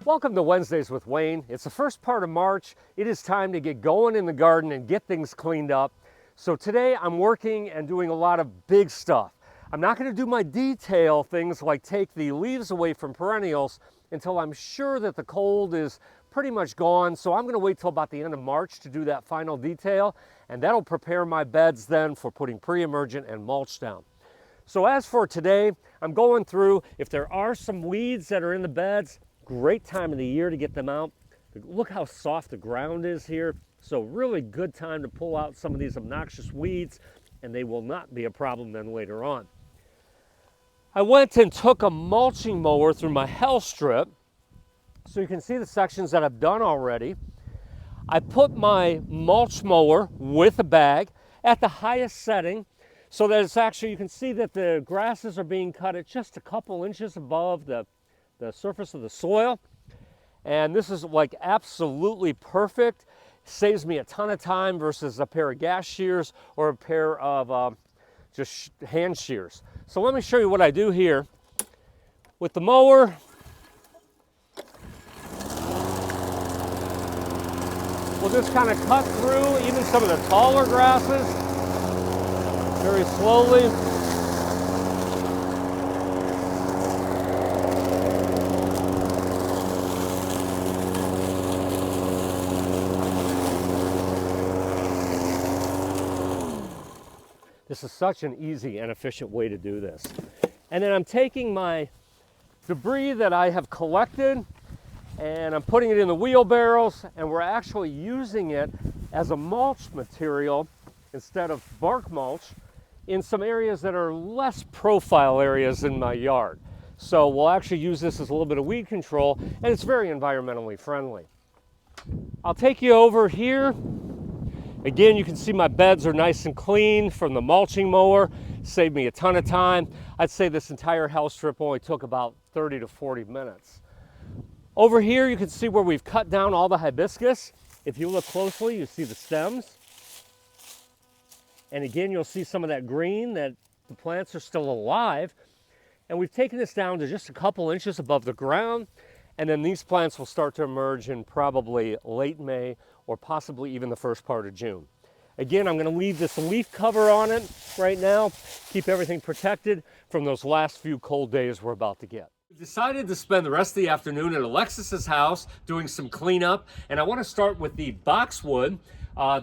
Welcome to Wednesdays with Wayne. It's the first part of March. It is time to get going in the garden and get things cleaned up. So today I'm working and doing a lot of big stuff. I'm not going to do my detail things like take the leaves away from perennials until I'm sure that the cold is pretty much gone. So I'm going to wait till about the end of March to do that final detail, and that'll prepare my beds then for putting pre-emergent and mulch down. So as for today, I'm going through, if there are some weeds that are in the beds, great time of the year to get them out. Look how soft the ground is here. So really good time to pull out some of these obnoxious weeds, and they will not be a problem then later on. I went and took a mulching mower through my hell strip, so you can see the sections that I've done already. I put my mulch mower with a bag at the highest setting, so that it's actually, you can see that the grasses are being cut at just a couple inches above the surface of the soil. And this is like absolutely perfect. Saves me a ton of time versus a pair of gas shears or a pair of just hand shears. So let me show you what I do here. With the mower, we'll just kind of cut through even some of the taller grasses very slowly. This is such an easy and efficient way to do this. And then I'm taking my debris that I have collected and I'm putting it in the wheelbarrows, and we're actually using it as a mulch material instead of bark mulch in some areas that are less profile areas in my yard. So we'll actually use this as a little bit of weed control, and it's very environmentally friendly. I'll take you over here. Again, you can see my beds are nice and clean from the mulching mower. Saved me a ton of time. I'd say this entire hell strip only took about 30 to 40 minutes. Over here, you can see where we've cut down all the hibiscus. If you look closely, you see the stems. And again, you'll see some of that green, that the plants are still alive. And we've taken this down to just a couple inches above the ground. And then these plants will start to emerge in probably late May or possibly even the first part of June. Again, I'm going to leave this leaf cover on it right now, keep everything protected from those last few cold days we're about to get. We've decided to spend the rest of the afternoon at Alexis's house doing some cleanup, and I want to start with the boxwood.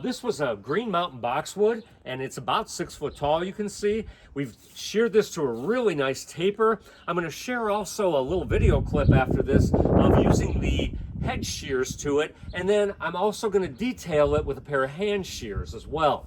This was a Green Mountain boxwood, and it's about 6 foot tall, you can see. We've sheared this to a really nice taper. I'm going to share also a little video clip after this of using the head shears to it, and then I'm also going to detail it with a pair of hand shears as well.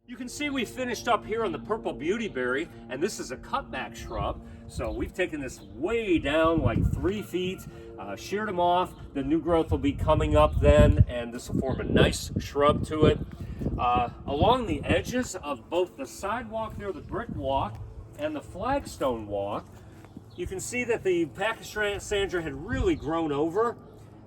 You can see we finished up here on the purple beautyberry, and this is a cutback shrub. So we've taken this way down like 3 feet, sheared them off. The new growth will be coming up then, and this will form a nice shrub to it. Along the edges of both the sidewalk there, the brick walk, and the flagstone walk, you can see that the pachysandra had really grown over.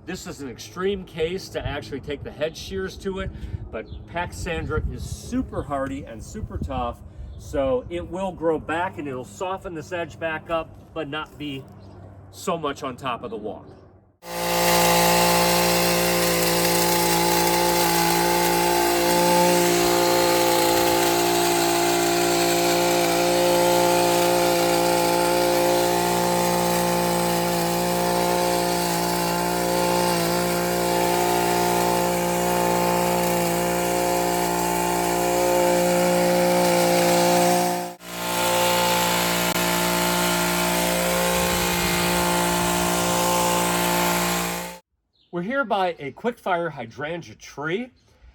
This is an extreme case to actually take the head shears to it, but pachysandra is super hardy and super tough, so it will grow back and it'll soften this edge back up, but not be so much on top of the walk. We're here by a quick fire hydrangea tree,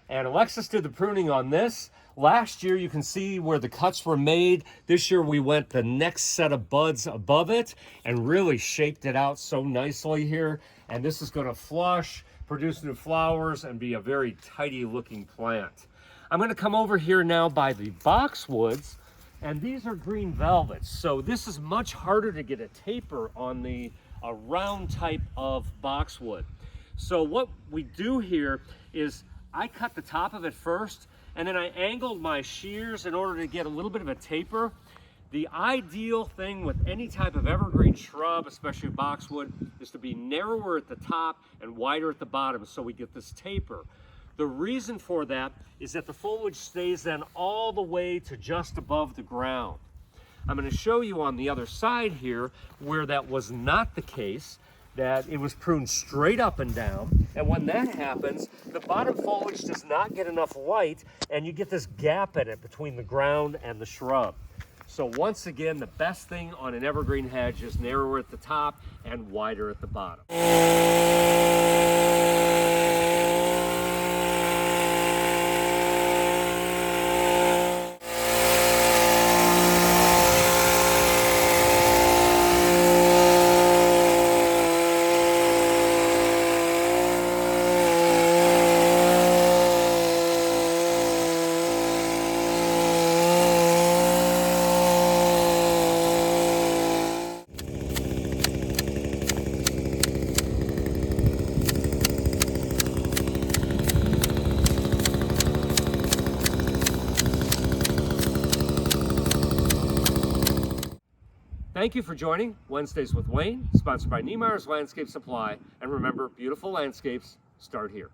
And Alexis did the pruning on this. Last year, you can see where the cuts were made. This year, we went the next set of buds above it and really shaped it out so nicely here. And this is going to flush, produce new flowers, and be a very tidy looking plant. I'm going to come over here now by the boxwoods, and these are green velvets. So this is much harder to get a taper on the round type of boxwood. So what we do here is I cut the top of it first, and then I angled my shears in order to get a little bit of a taper. The ideal thing with any type of evergreen shrub, especially boxwood, is to be narrower at the top and wider at the bottom so we get this taper. The reason for that is that the foliage stays then all the way to just above the ground. I'm going to show you on the other side here where that was not the case, that it was pruned straight up and down. And when that happens, the bottom foliage does not get enough light, and you get this gap in it between the ground and the shrub. So once again, the best thing on an evergreen hedge is narrower at the top and wider at the bottom. Thank you for joining Wednesdays with Wayne, sponsored by Niemeyer's Landscape Supply. And remember, beautiful landscapes start here.